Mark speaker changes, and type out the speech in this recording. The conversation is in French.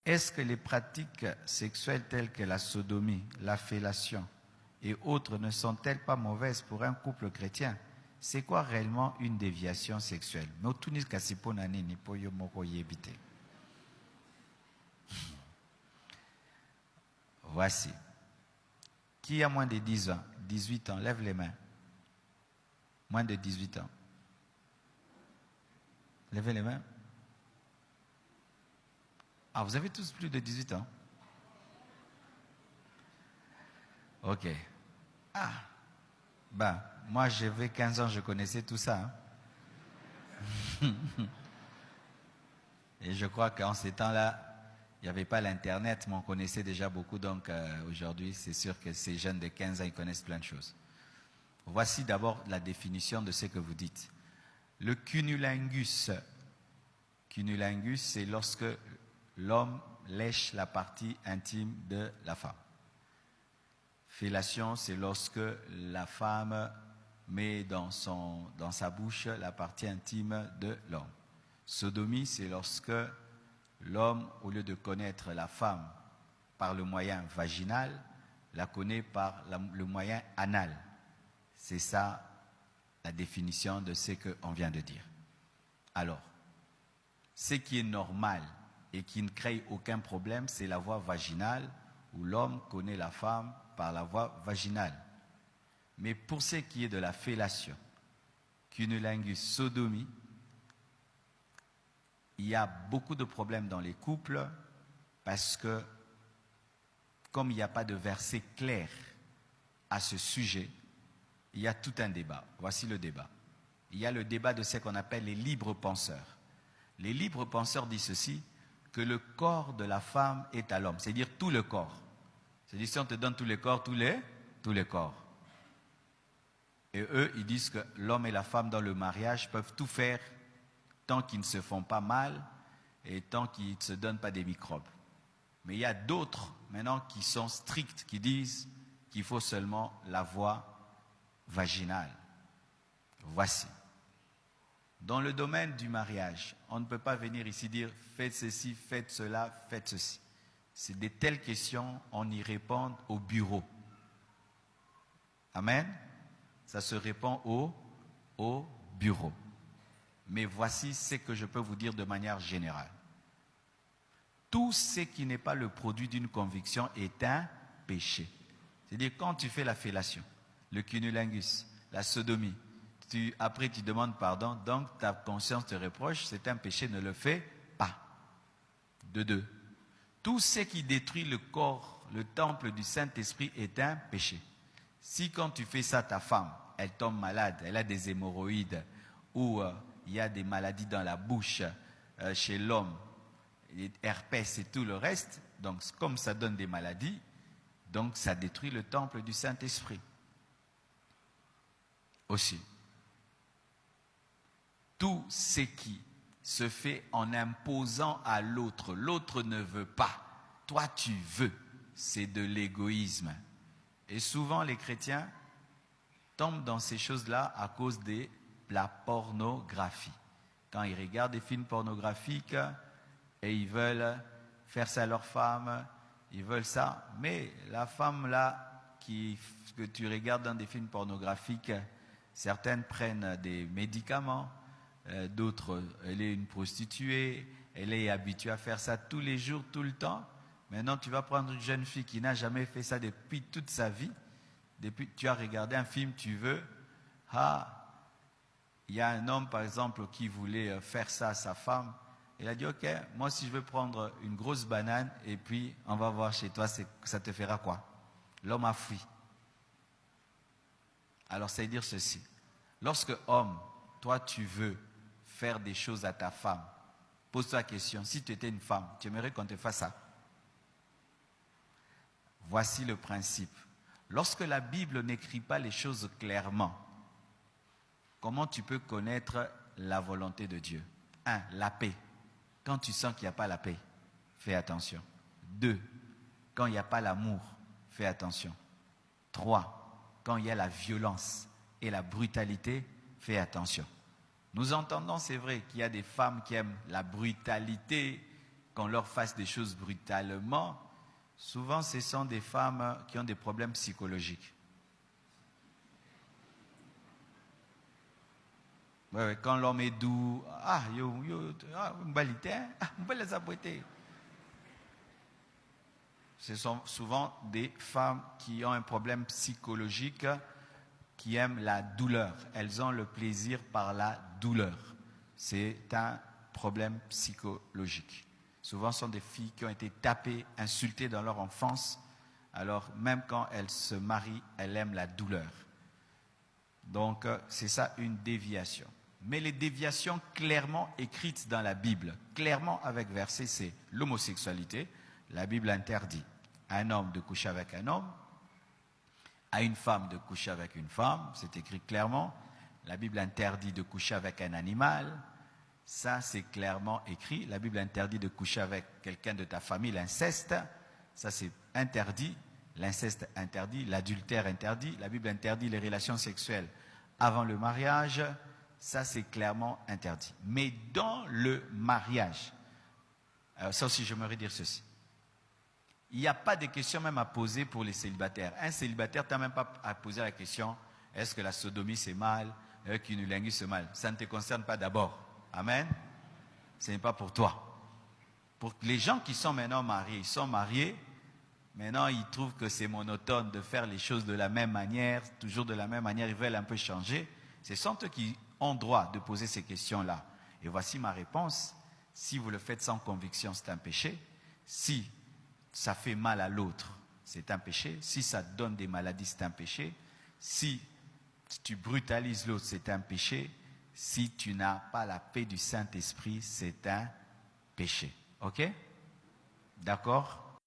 Speaker 1: Est-ce que les pratiques sexuelles telles que la sodomie, la fellation et autres ne sont-elles pas mauvaises pour un couple chrétien? C'est quoi réellement une déviation sexuelle? Voici. Qui a moins de 10 ans, 18 ans, lève les mains. Moins de 18 ans. Levez les mains. Ah, vous avez tous plus de 18 ans? Ok. Ah. Ben, moi j'avais 15 ans, je connaissais tout ça. Hein? Et je crois qu'en ces temps-là, il n'y avait pas l'Internet, mais on connaissait déjà beaucoup. Donc aujourd'hui, c'est sûr que ces jeunes de 15 ans, ils connaissent plein de choses. Voici d'abord la définition de ce que vous dites. Le cunnilingus. Cunnilingus, c'est lorsque l'homme lèche la partie intime de la femme. Fellation, c'est lorsque la femme met dans sa bouche la partie intime de l'homme. Sodomie, c'est lorsque l'homme, au lieu de connaître la femme par le moyen vaginal, la connaît par le moyen anal. C'est ça la définition de ce qu'on vient de dire. Alors, ce qui est normal et qui ne crée aucun problème, c'est la voie vaginale, où l'homme connaît la femme par la voie vaginale. Mais pour ce qui est de la fellation, cunnilingus, sodomie, il y a beaucoup de problèmes dans les couples parce que, comme il n'y a pas de verset clair à ce sujet, il y a tout un débat. Voici le débat. Il y a le débat de ce qu'on appelle les libres penseurs. Les libres penseurs disent ceci, que le corps de la femme est à l'homme, c'est-à-dire tout le corps. C'est-à-dire si on te donne tous les corps, tous les corps. Et eux, ils disent que l'homme et la femme dans le mariage peuvent tout faire tant qu'ils ne se font pas mal et tant qu'ils ne se donnent pas des microbes. Mais il y a d'autres maintenant qui sont stricts, qui disent qu'il faut seulement la voie vaginale. Voici. Dans le domaine du mariage, on ne peut pas venir ici dire faites ceci, faites cela, faites ceci. C'est de telles questions, on y répond au bureau. Amen. Ça se répond au bureau. Mais voici ce que je peux vous dire de manière générale. Tout ce qui n'est pas le produit d'une conviction est un péché. C'est-à-dire quand tu fais la fellation, le cunnilingus, la sodomie, après tu demandes pardon, donc ta conscience te reproche, c'est un péché, ne le fais pas. De deux. Tout ce qui détruit le corps, le temple du Saint-Esprit est un péché. Si quand tu fais ça, ta femme, elle tombe malade, elle a des hémorroïdes ou il y a des maladies dans la bouche chez l'homme, herpès et tout le reste, donc comme ça donne des maladies, donc ça détruit le temple du Saint-Esprit. Aussi. Tout ce qui se fait en imposant à l'autre, l'autre ne veut pas, toi tu veux, c'est de l'égoïsme. Et souvent les chrétiens tombent dans ces choses-là à cause de la pornographie. Quand ils regardent des films pornographiques et ils veulent faire ça à leur femme, ils veulent ça, mais la femme là que tu regardes dans des films pornographiques, certaines prennent des médicaments, d'autres, elle est une prostituée, elle est habituée à faire ça tous les jours, tout le temps. Maintenant, tu vas prendre une jeune fille qui n'a jamais fait ça depuis toute sa vie. Depuis tu as regardé un film, tu veux. Il y a un homme, par exemple, qui voulait faire ça à sa femme. Il a dit, ok, moi si je veux prendre une grosse banane et puis on va voir chez toi, ça te fera quoi? L'homme a fui. Alors, ça veut dire ceci. Lorsque homme, toi tu veux faire des choses à ta femme, pose-toi la question, si tu étais une femme, tu aimerais qu'on te fasse ça? Voici le principe. Lorsque la Bible n'écrit pas les choses clairement, comment tu peux connaître la volonté de Dieu? 1. La paix. Quand tu sens qu'il n'y a pas la paix, fais attention. 2. Quand il n'y a pas l'amour, fais attention. 3. Quand il y a la violence et la brutalité, fais attention. Nous entendons, c'est vrai, qu'il y a des femmes qui aiment la brutalité qu'on leur fasse des choses brutalement, souvent ce sont des femmes qui ont des problèmes psychologiques. Ouais, quand l'homme est doux, ce sont souvent des femmes qui ont un problème psychologique, qui aiment la douleur. Elles ont le plaisir par la douleur. C'est un problème psychologique. Souvent, ce sont des filles qui ont été tapées, insultées dans leur enfance. Alors, même quand elles se marient, elles aiment la douleur. Donc, c'est ça une déviation. Mais les déviations clairement écrites dans la Bible, clairement avec verset, c'est l'homosexualité. La Bible interdit à un homme de coucher avec un homme, à une femme de coucher avec une femme, c'est écrit clairement. La Bible interdit de coucher avec un animal, ça c'est clairement écrit. La Bible interdit de coucher avec quelqu'un de ta famille, l'inceste, ça c'est interdit. L'inceste interdit, l'adultère interdit. La Bible interdit les relations sexuelles avant le mariage, ça c'est clairement interdit. Mais dans le mariage, ça aussi j'aimerais dire ceci. Il n'y a pas de question même à poser pour les célibataires. Un célibataire, tu n'as même pas à poser la question, est-ce que la sodomie c'est mal, cunnilingus c'est mal. Ça ne te concerne pas d'abord. Amen. Ce n'est pas pour toi. Pour les gens qui sont maintenant mariés, ils sont mariés, maintenant ils trouvent que c'est monotone de faire les choses de la même manière, toujours de la même manière, ils veulent un peu changer. Ce sont eux qui ont droit de poser ces questions-là. Et voici ma réponse. Si vous le faites sans conviction, c'est un péché. Si ça fait mal à l'autre, c'est un péché. Si ça donne des maladies, c'est un péché. Si tu brutalises l'autre, c'est un péché. Si tu n'as pas la paix du Saint-Esprit, c'est un péché. Ok? D'accord?